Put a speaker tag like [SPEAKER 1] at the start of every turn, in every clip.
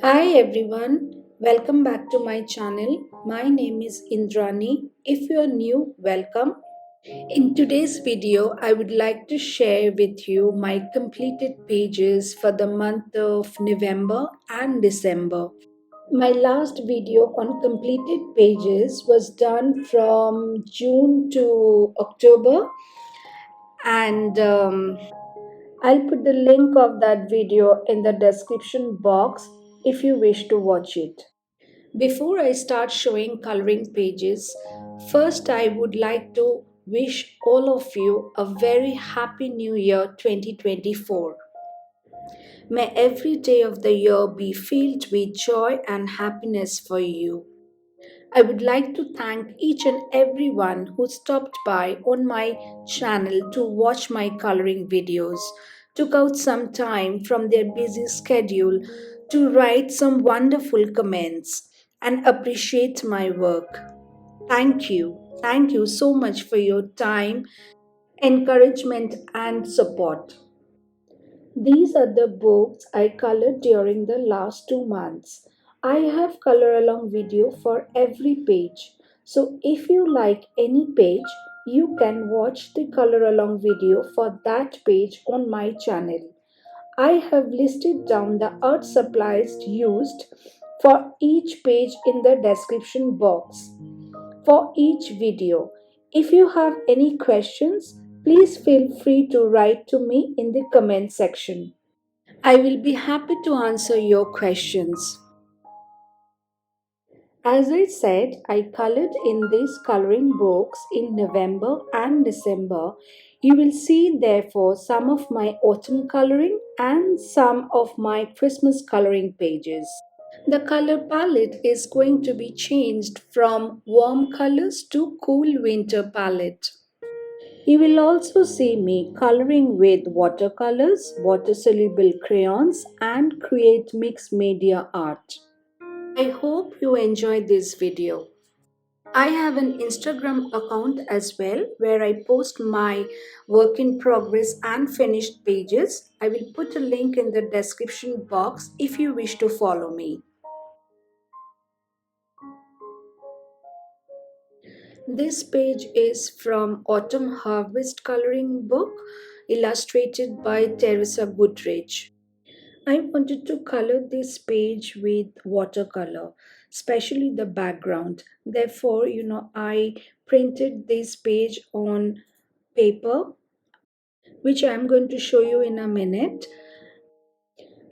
[SPEAKER 1] Hi everyone, welcome back to my channel. My name is Indrani. If you are new, welcome. In today's video, I would like to share with you my completed pages for the month of November and December. My last video on completed pages was done from June to October, and I'll put the link of that video in the description box if you wish to watch it. Before I start showing coloring pages, first I would like to wish all of you a very happy new year 2024. May every day of the year be filled with joy and happiness for you. I would like to thank each and everyone who stopped by on my channel to watch my coloring videos, took out some time from their busy schedule to write some wonderful comments and appreciate my work. Thank you. Thank you so much for your time, encouragement, and support. These are the books I colored during the last 2 months. I have color along video for every page. So if you like any page, you can watch the color along video for that page on my channel. I have listed down the art supplies used for each page in the description box for each video. If you have any questions, please feel free to write to me in the comment section. I will be happy to answer your questions. As I said, I colored in these coloring books in November and December. You will see, therefore, some of my autumn coloring and some of my Christmas coloring pages. The color palette is going to be changed from warm colors to cool winter palette. You will also see me coloring with watercolors, water soluble crayons, and create mixed media art. I hope you enjoyed this video. I have an Instagram account as well where I post my work in progress and finished pages. I will put a link in the description box if you wish to follow me. This page is from Autumn Harvest coloring book illustrated by Teresa Goodrich. I wanted to color this page with watercolor, especially the background. Therefore, I printed this page on paper, which I'm going to show you in a minute.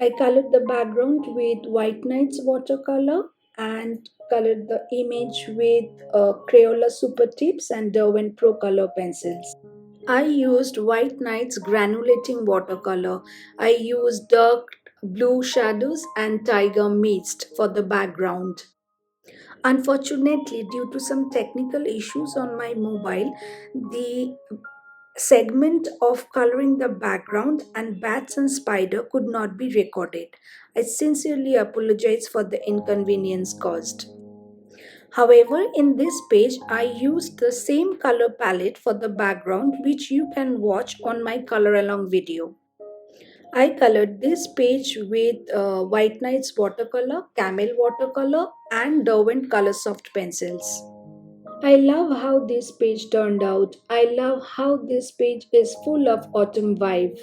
[SPEAKER 1] I colored the background with White Nights watercolor and colored the image with Crayola Super Tips and Derwent Pro Color pencils. I used White Nights granulating watercolor. I used dark blue shadows and tiger mist for the background. Unfortunately, due to some technical issues on my mobile, the segment of coloring the background and bats and spider could not be recorded. I sincerely apologize for the inconvenience caused. However, in this page, I used the same color palette for the background which you can watch on my color along video. I colored this page with White Nights watercolor, Camel watercolor and Derwent Color Soft pencils. I love how this page turned out. I love how this page is full of autumn vibe.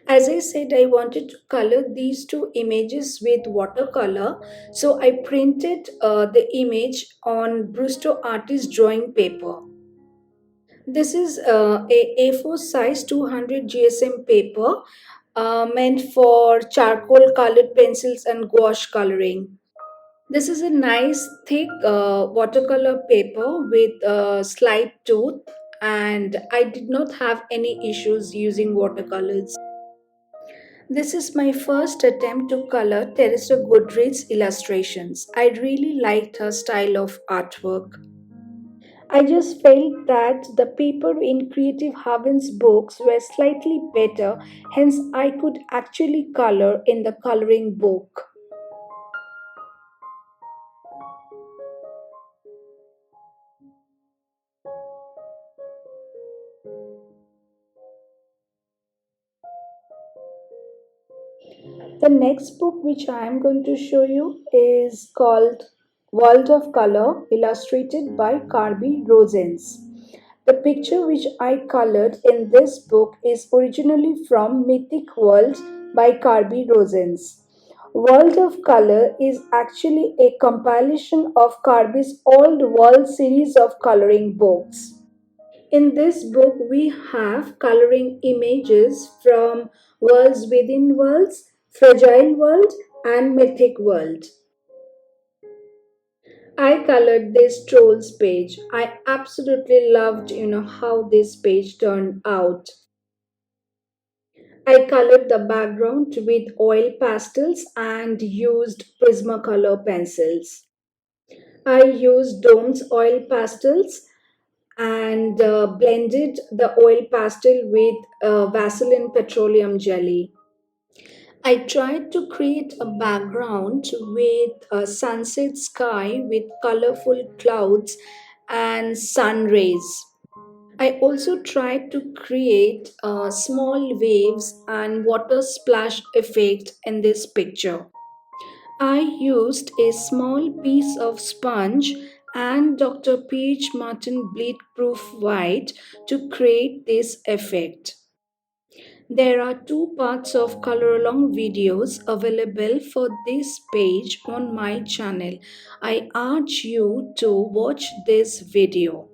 [SPEAKER 1] As I said, I wanted to color these two images with watercolor, so I printed the image on Brusto Artist drawing paper. This is a A4 size 200 GSM paper meant for charcoal colored pencils and gouache coloring. This is a nice thick watercolor paper with a slide tooth, and I did not have any issues using watercolors. This is my first attempt to color Teresa Goodrich's illustrations. I really liked her style of artwork. I just felt that the paper in Creative Haven's books were slightly better, hence, I could actually color in the coloring book. The next book which I am going to show you is called World of Color, illustrated by Carby Rosens. The picture which I colored in this book is originally from Mythic World by Carby Rosens. World of Color is actually a compilation of Carby's old World series of coloring books. In this book, we have coloring images from Worlds Within Worlds, Fragile World, and Mythic World. I colored this trolls page. I absolutely loved, how this page turned out. I colored the background with oil pastels and used Prismacolor pencils. I used Dome's oil pastels and blended the oil pastel with Vaseline petroleum jelly. I tried to create a background with a sunset sky with colorful clouds and sun rays. I also tried to create small waves and water splash effect in this picture. I used a small piece of sponge and Dr. P.H. Martin bleed proof white to create this effect. There are two parts of color along videos available for this page on my channel. I urge you to watch this video.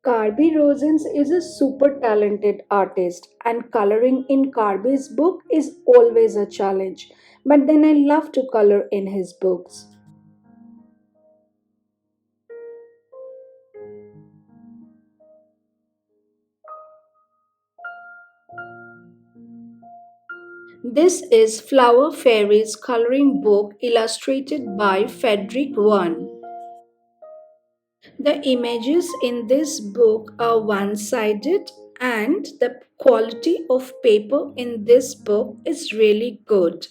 [SPEAKER 1] Carby Rosens is a super talented artist, and coloring in Carby's book is always a challenge. But then I love to color in his books. This is Flower Fairy's coloring book illustrated by Frederick One. The images in this book are one sided, and the quality of paper in this book is really good.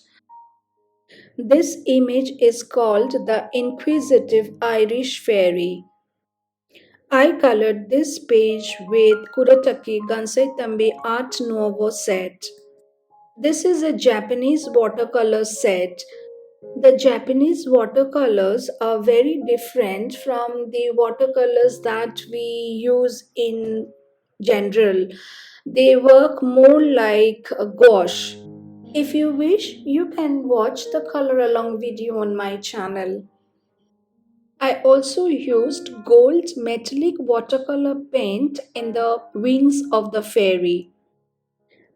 [SPEAKER 1] This image is called the Inquisitive Irish Fairy. I colored this page with Kurataki Gansaitambi Art Nouveau set. This is a Japanese watercolor set. The Japanese watercolors are very different from the watercolors that we use in general. They work more like a gouache. If you wish, you can watch the color along video on my channel. I also used gold metallic watercolor paint in the wings of the fairy.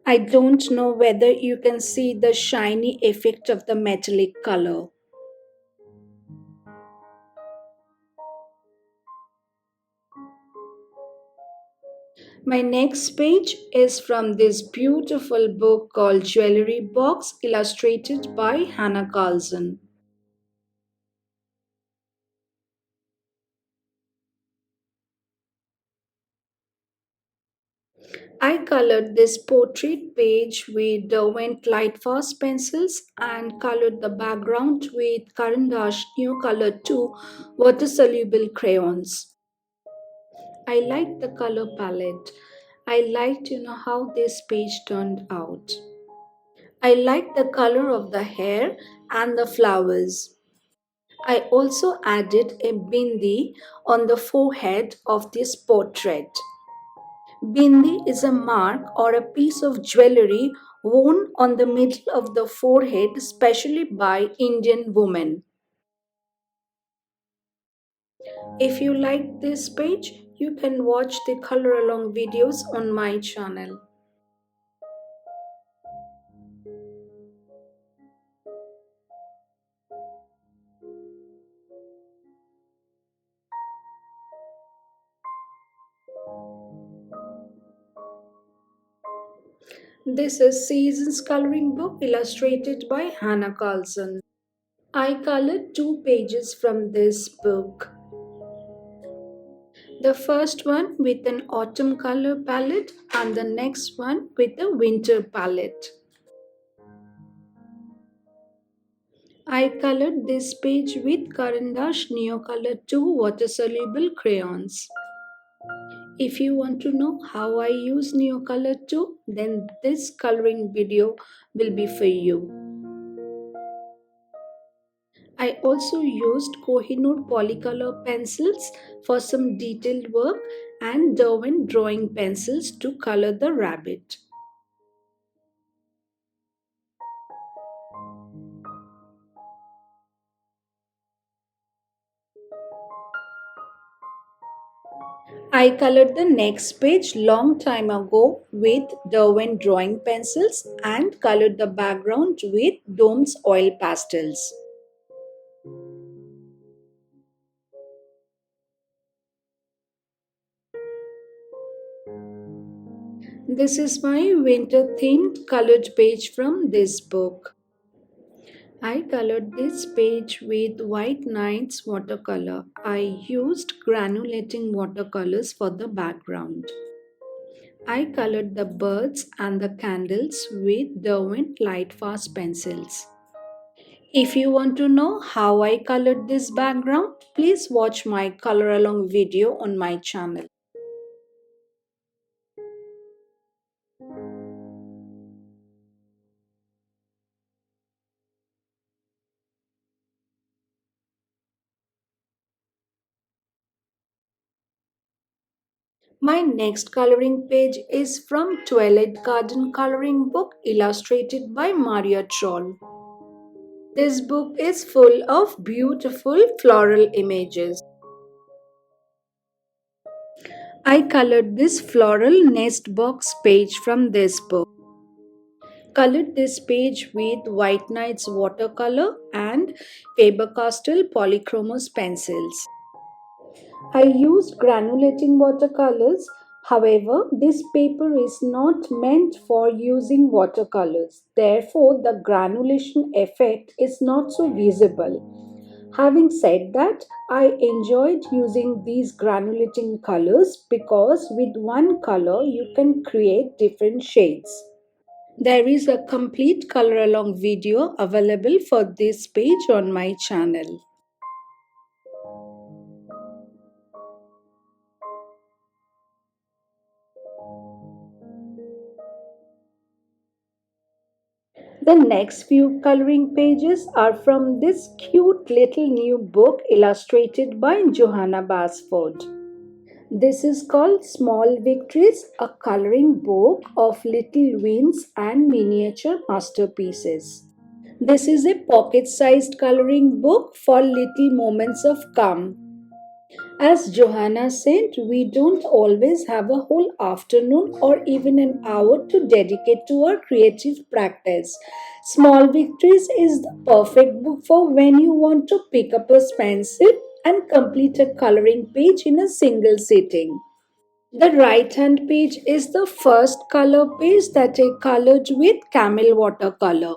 [SPEAKER 1] I don't know whether you can see the shiny effect of the metallic color. My next page is from this beautiful book called Jewelry Box, illustrated by Hannah Carlson. I colored this portrait page with Derwent Lightfast pencils and colored the background with Karan Dash New Color 2 water soluble crayons. I liked the color palette. I liked how this page turned out. I liked the color of the hair and the flowers. I also added a bindi on the forehead of this portrait. Bindi is a mark or a piece of jewelry worn on the middle of the forehead, especially by Indian women. If you like this page, you can watch the color along videos on my channel. This is Seasons coloring book illustrated by Hannah Carlson. I colored two pages from this book. The first one with an autumn color palette and the next one with a winter palette. I colored this page with Caran d'Ache Neo Color 2 water soluble crayons. If you want to know how I use Neo Color 2, then this coloring video will be for you. I also used Kohinoor polycolor pencils for some detailed work and Derwent drawing pencils to color the rabbit. I colored the next page long time ago with Derwent drawing pencils and colored the background with Dome's oil pastels. This is my winter themed colored page from this book. I colored this page with White Nights watercolor. I used granulating watercolors for the background. I colored the birds and the candles with Derwent Lightfast pencils. If you want to know how I colored this background, please watch my color along video on my channel. My next coloring page is from Twilight Garden coloring book illustrated by Maria Troll. This book is full of beautiful floral images. I colored this floral nest box page from this book. Colored this page with White Nights watercolor and Faber-Castell polychromos pencils. I used granulating watercolors. However, this paper is not meant for using watercolors. Therefore, the granulation effect is not so visible. Having said that, I enjoyed using these granulating colors because with one color you can create different shades. There is a complete color along video available for this page on my channel. The next few coloring pages are from this cute little new book illustrated by Johanna Basford. This is called Small Victories, a coloring book of little wins and miniature masterpieces. This is a pocket sized coloring book for little moments of calm. As Johanna said, we don't always have a whole afternoon or even an hour to dedicate to our creative practice. Small Victories is the perfect book for when you want to pick up a pencil and complete a coloring page in a single sitting. The right hand page is the first color page that I colored with camel watercolor.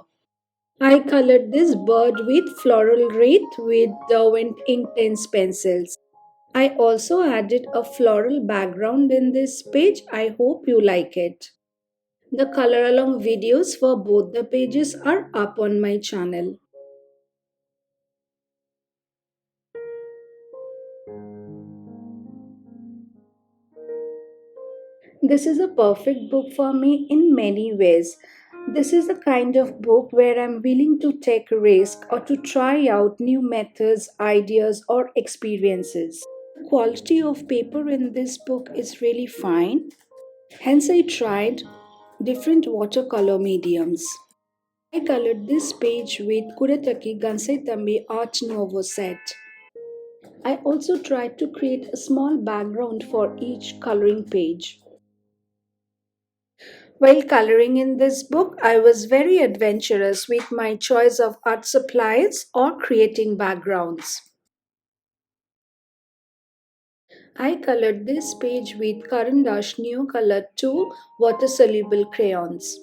[SPEAKER 1] I colored this bird with floral wreath with Derwent Intense pencils. I also added a floral background in this page. I hope you like it. The color along videos for both the pages are up on my channel. This is a perfect book for me in many ways. This is the kind of book where I'm willing to take a risk or to try out new methods, ideas, or experiences. The quality of paper in this book is really fine. Hence, I tried different watercolor mediums. I colored this page with Kuretaki Gansaitambi Art Nouveau set. I also tried to create a small background for each coloring page. While coloring in this book, I was very adventurous with my choice of art supplies or creating backgrounds. I colored this page with Caran d'Ache Neo Color 2 water soluble crayons.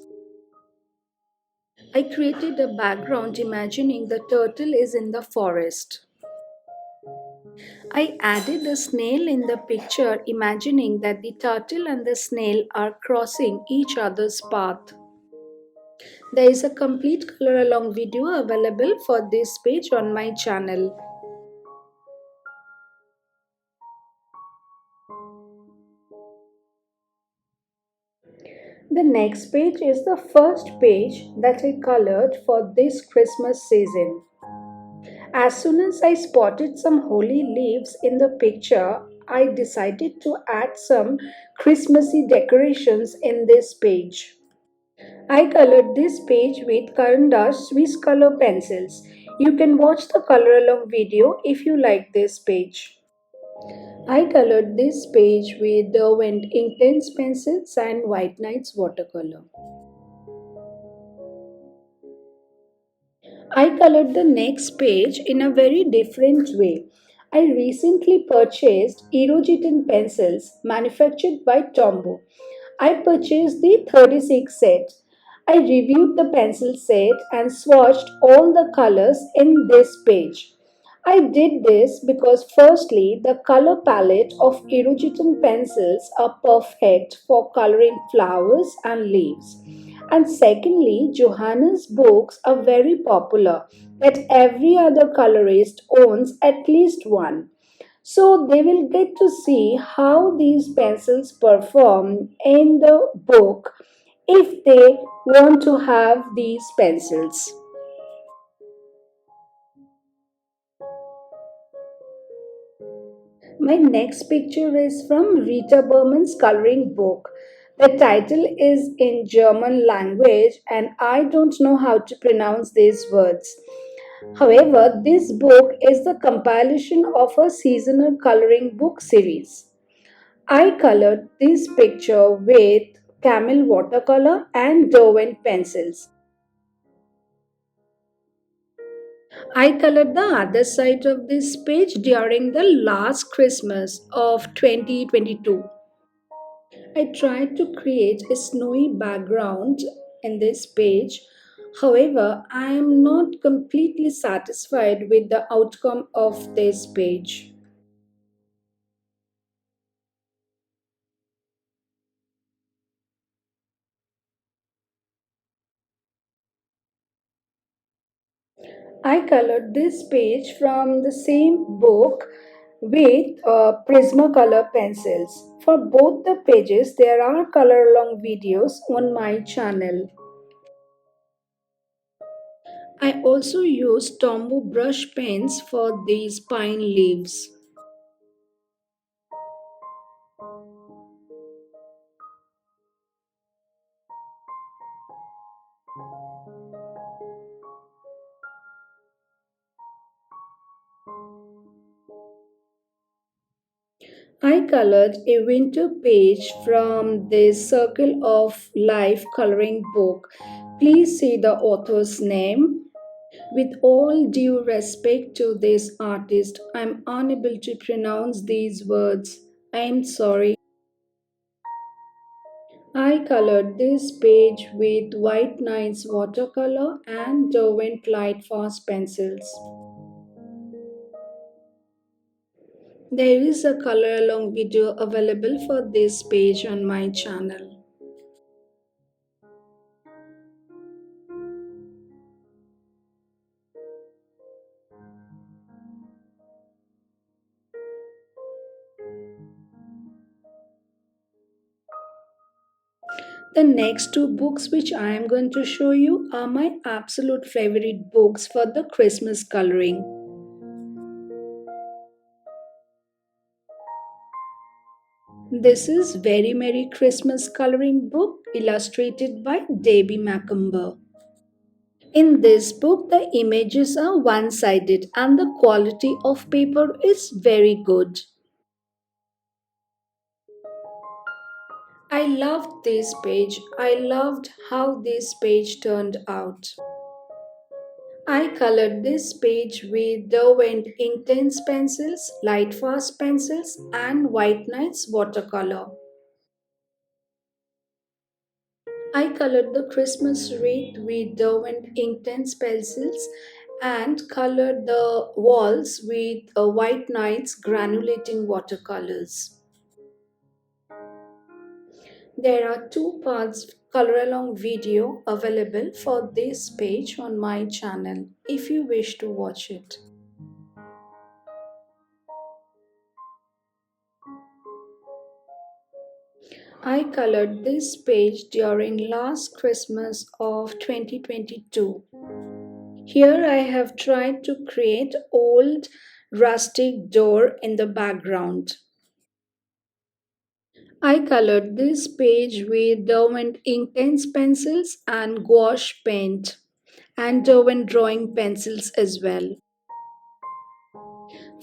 [SPEAKER 1] I created a background imagining the turtle is in the forest. I added a snail in the picture, imagining that the turtle and the snail are crossing each other's path. There is a complete color along video available for this page on my channel. The next page is the first page that I colored for this Christmas season. As soon as I spotted some holly leaves in the picture, I decided to add some Christmassy decorations in this page. I colored this page with Karandash Swiss color pencils. You can watch the color along video if you like this page. I colored this page with Derwent Intense pencils and White Nights watercolor. I colored the next page in a very different way. I recently purchased Erogeton pencils manufactured by Tombow. I purchased the 36 set. I reviewed the pencil set and swatched all the colors in this page. I did this because firstly, the color palette of Erogeton pencils are perfect for coloring flowers and leaves. And secondly, Johanna's books are very popular that every other colorist owns at least one. So they will get to see how these pencils perform in the book if they want to have these pencils. My next picture is from Rita Berman's coloring book. The title is in German language and I don't know how to pronounce these words. However, this book is the compilation of a seasonal coloring book series. I colored this picture with camel watercolor and Derwent pencils. I colored the other side of this page during the last Christmas of 2022. I tried to create a snowy background in this page. However, I am not completely satisfied with the outcome of this page. I colored this page from the same book with Prismacolor pencils. For both the pages, there are color along videos on my channel. I also use Tombow brush pens for these pine leaves. I colored a winter page from the Circle of Life coloring book. Please see the author's name. With all due respect to this artist, I'm unable to pronounce these words. I'm sorry. I colored this page with White Nights watercolor and Derwent Light Fast pencils. There is a color along video available for this page on my channel. The next two books which I am going to show you are my absolute favorite books for the Christmas coloring. This is Very Merry Christmas coloring book illustrated by Debbie Macumber. In this book, the images are one-sided and the quality of paper is very good. I loved this page. I loved how this page turned out. I colored this page with Derwent Intense pencils, Light Fast pencils and White Nights watercolor. I colored the Christmas wreath with Derwent Intense pencils and colored the walls with white nights granulating watercolors. There are two parts color along video available for this page on my channel if you wish to watch it. I colored this page during last Christmas of 2022. Here I have tried to create old rustic door in the background. I colored this page with Derwent Intense pencils and gouache paint and Derwent drawing pencils as well.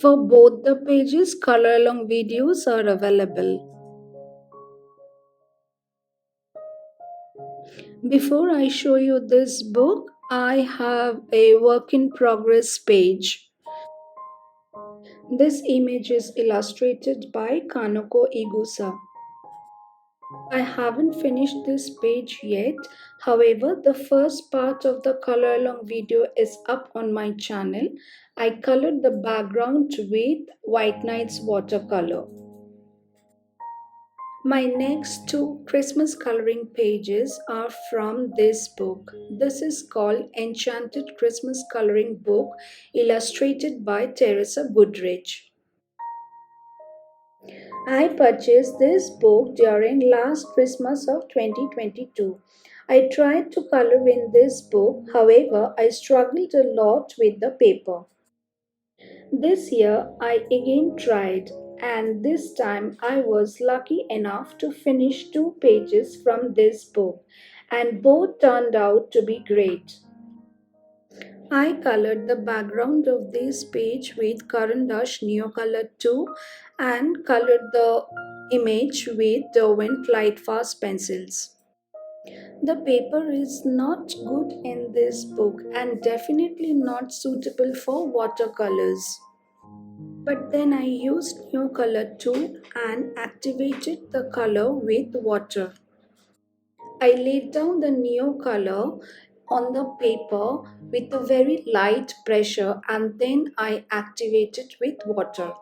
[SPEAKER 1] For both the pages, color along videos are available. Before I show you this book, I have a work in progress page. This image is illustrated by Kanoko Igusa. I haven't finished this page yet. However, the first part of the color along video is up on my channel. I colored the background with White Nights watercolor. My next two Christmas coloring pages are from this book. This is called Enchanted Christmas Coloring Book, illustrated by Teresa Goodrich. I purchased this book during last Christmas of 2022. I tried to color in this book, however, I struggled a lot with the paper. This year I again tried, and this time I was lucky enough to finish two pages from this book, and both turned out to be great. I colored the background of this page with Karan Dash Neo Color 2 and colored the image with Derwent Light Fast pencils. The paper is not good in this book and definitely not suitable for watercolors. But then I used Neo Color 2 and activated the color with water. I laid down the Neo color on the paper with a very light pressure and then I activated with water.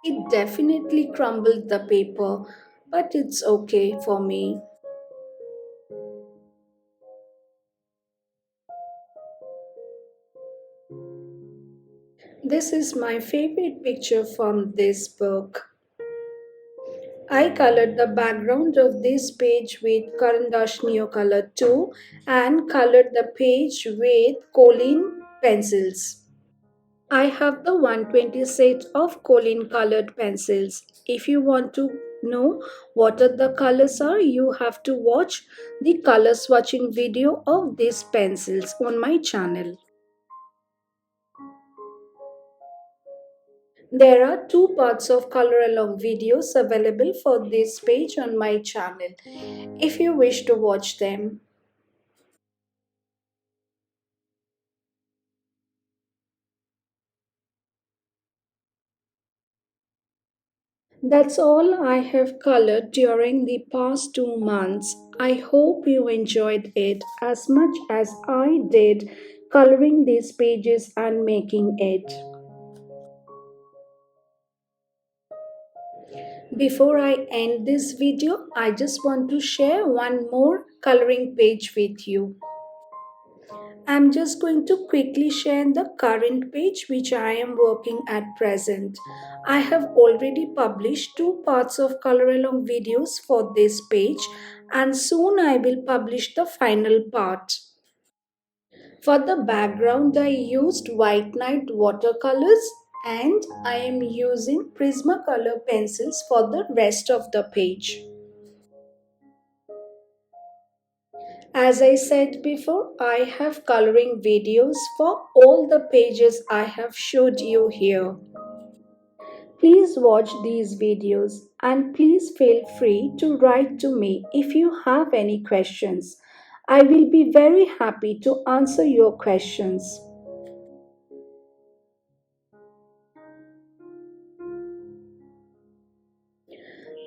[SPEAKER 1] It definitely crumbled the paper, but it's okay for me. This is my favorite picture from this book. I colored the background of this page with Karandash Neo Color 2 and colored the page with Colleen pencils. I have the 120 set of Colleen colored pencils. If you want to know what are the colors are, you have to watch the color swatching video of these pencils on my channel. There are two parts of color along videos available for this page on my channel if you wish to watch them. That's all I have colored during the past 2 months. I hope you enjoyed it as much as I did coloring these pages and making it. Before I end this video, I just want to share one more coloring page with you. I'm just going to quickly share the current page which I am working at present. I have already published two parts of color along videos for this page and soon I will publish the final part. For the background I used white night watercolors and I am using Prismacolor pencils for the rest of the page. As I said before, I have coloring videos for all the pages I have showed you here. Please watch these videos and please feel free to write to me if you have any questions. I will be very happy to answer your questions.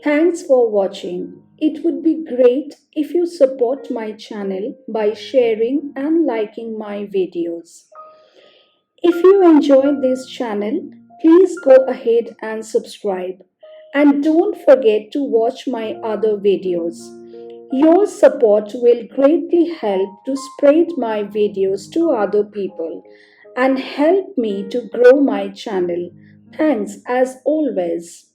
[SPEAKER 1] Thanks for watching. It would be great if you support my channel by sharing and liking my videos. If you enjoyed this channel, please go ahead and subscribe. And don't forget to watch my other videos. Your support will greatly help to spread my videos to other people and help me to grow my channel. Thanks as always.